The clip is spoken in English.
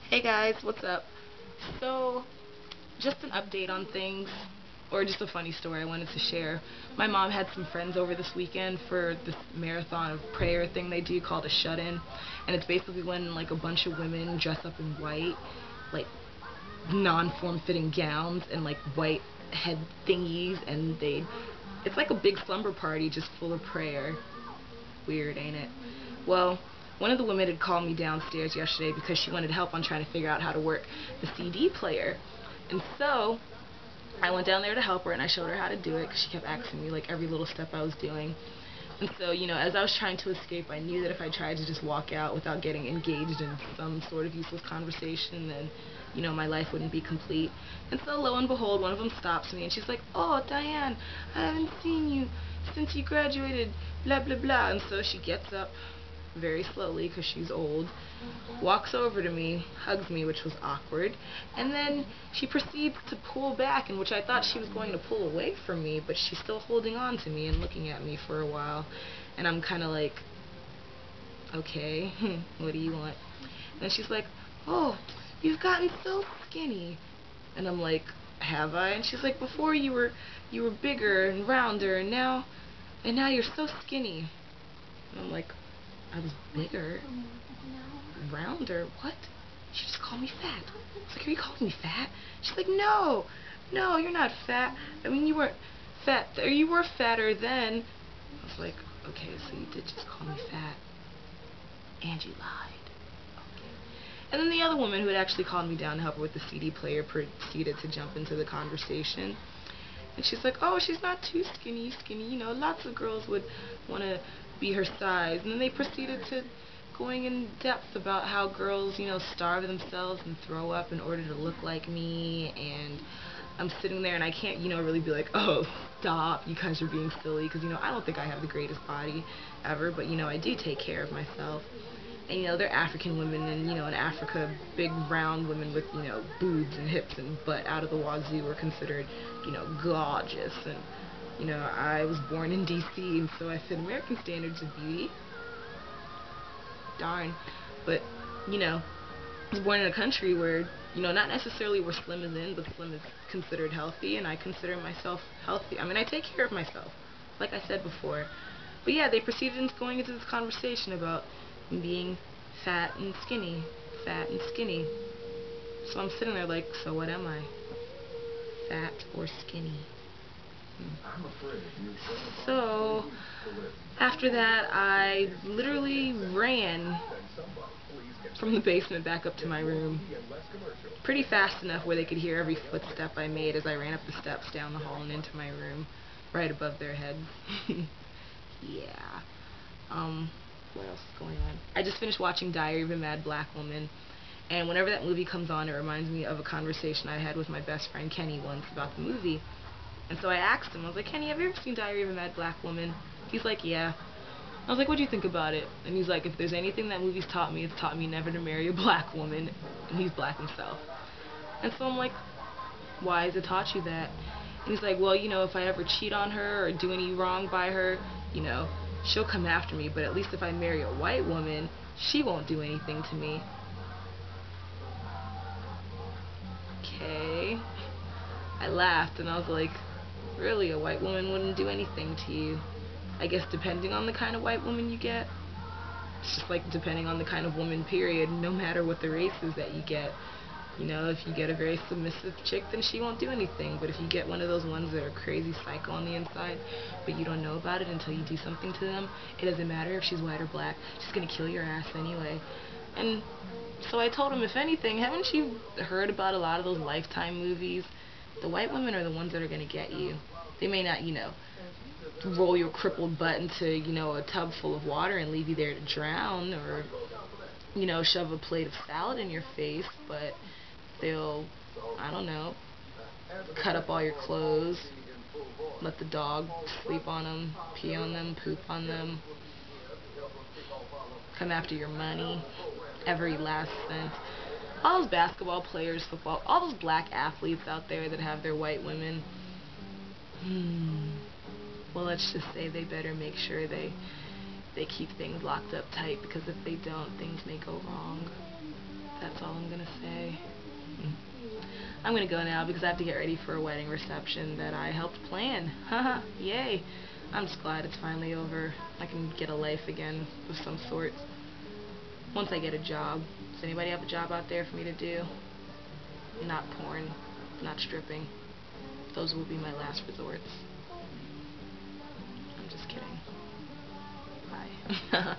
Hey guys, what's up? So, just an update on things, or just a funny story I wanted to share. My mom had some friends over this weekend for this marathon of prayer thing they do called a shut-in, and it's basically when like a bunch of women dress up in white, like non-form-fitting gowns and like white head thingies, and it's like a big slumber party just full of prayer. Weird, ain't it? Well, one of the women had called me downstairs yesterday because she wanted help on trying to figure out how to work the CD player. And so, I went down there to help her and I showed her how to do it because she kept asking me like every little step I was doing. And so, as I was trying to escape, I knew that if I tried to just walk out without getting engaged in some sort of useless conversation, then, my life wouldn't be complete. And so, lo and behold, one of them stops me, and she's like, "Oh, Diane, I haven't seen you since you graduated, blah, blah, blah." And so she gets up very slowly, because she's old, walks over to me, hugs me, which was awkward, and then she proceeds to pull back, in which I thought she was going to pull away from me, but she's still holding on to me and looking at me for a while, and I'm kind of like, okay, what do you want? And then she's like, "Oh, you've gotten so skinny." And I'm like, "Have I?" And she's like, "Before you were bigger and rounder, and now you're so skinny." And I'm like, "I was bigger, rounder, what?" She just called me fat. I was like, "Are you calling me fat?" She's like, "No, you're not fat. I mean, you weren't fat, or you were fatter then." I was like, "Okay, so you did just call me fat, and you lied." Okay. And then the other woman who had actually called me down to help her with the CD player proceeded to jump into the conversation. And she's like, "Oh, she's not too skinny. Lots of girls would want to be her size." And then they proceeded to going in depth about how girls, starve themselves and throw up in order to look like me. And I'm sitting there and I can't, really be like, "Oh, stop, you guys are being silly." Because, I don't think I have the greatest body ever, but, I do take care of myself. And, they're African women, and, in Africa, big round women with, boobs and hips and butt out of the wazoo are considered, gorgeous. And, I was born in D.C., and so I fit American standards of beauty. Darn. But, I was born in a country where, not necessarily where slim is in, but slim is considered healthy, and I consider myself healthy. I mean, I take care of myself, like I said before. But yeah, they proceeded into going into this conversation about being fat and skinny. Fat and skinny. So I'm sitting there like, so what am I? Fat or skinny? So, after that, I literally ran from the basement back up to my room pretty fast enough where they could hear every footstep I made as I ran up the steps, down the hall, and into my room, right above their heads. Yeah. What else is going on? I just finished watching Diary of a Mad Black Woman, and whenever that movie comes on, it reminds me of a conversation I had with my best friend Kenny once about the movie. And so I asked him, I was like, "Kenny, have you ever seen Diary of a Mad Black Woman?" He's like, "Yeah." I was like, "What do you think about it?" And he's like, "If there's anything that movie's taught me, it's taught me never to marry a black woman." And he's black himself. And so I'm like, "Why has it taught you that?" And he's like, "Well, if I ever cheat on her or do any wrong by her, she'll come after me, but at least if I marry a white woman, she won't do anything to me." Okay. I laughed and I was like, "Really, a white woman wouldn't do anything to you?" I guess depending on the kind of white woman you get. It's just like depending on the kind of woman, period, no matter what the race is that you get. If you get a very submissive chick, then she won't do anything. But if you get one of those ones that are crazy psycho on the inside, but you don't know about it until you do something to them, it doesn't matter if she's white or black, she's gonna kill your ass anyway. And so I told him, if anything, haven't you heard about a lot of those Lifetime movies? The white women are the ones that are gonna get you. They may not, roll your crippled butt into, a tub full of water and leave you there to drown, or, shove a plate of salad in your face, but they'll, I don't know, cut up all your clothes, let the dog sleep on them, pee on them, poop on them, come after your money, every last cent. All those basketball players, football, all those black athletes out there that have their white women, well, let's just say they better make sure they keep things locked up tight, because if they don't, things may go wrong. I'm gonna go now because I have to get ready for a wedding reception that I helped plan. Haha, yay! I'm just glad it's finally over. I can get a life again of some sort. Once I get a job. Does anybody have a job out there for me to do? Not porn, not stripping. Those will be my last resorts. I'm just kidding. Bye.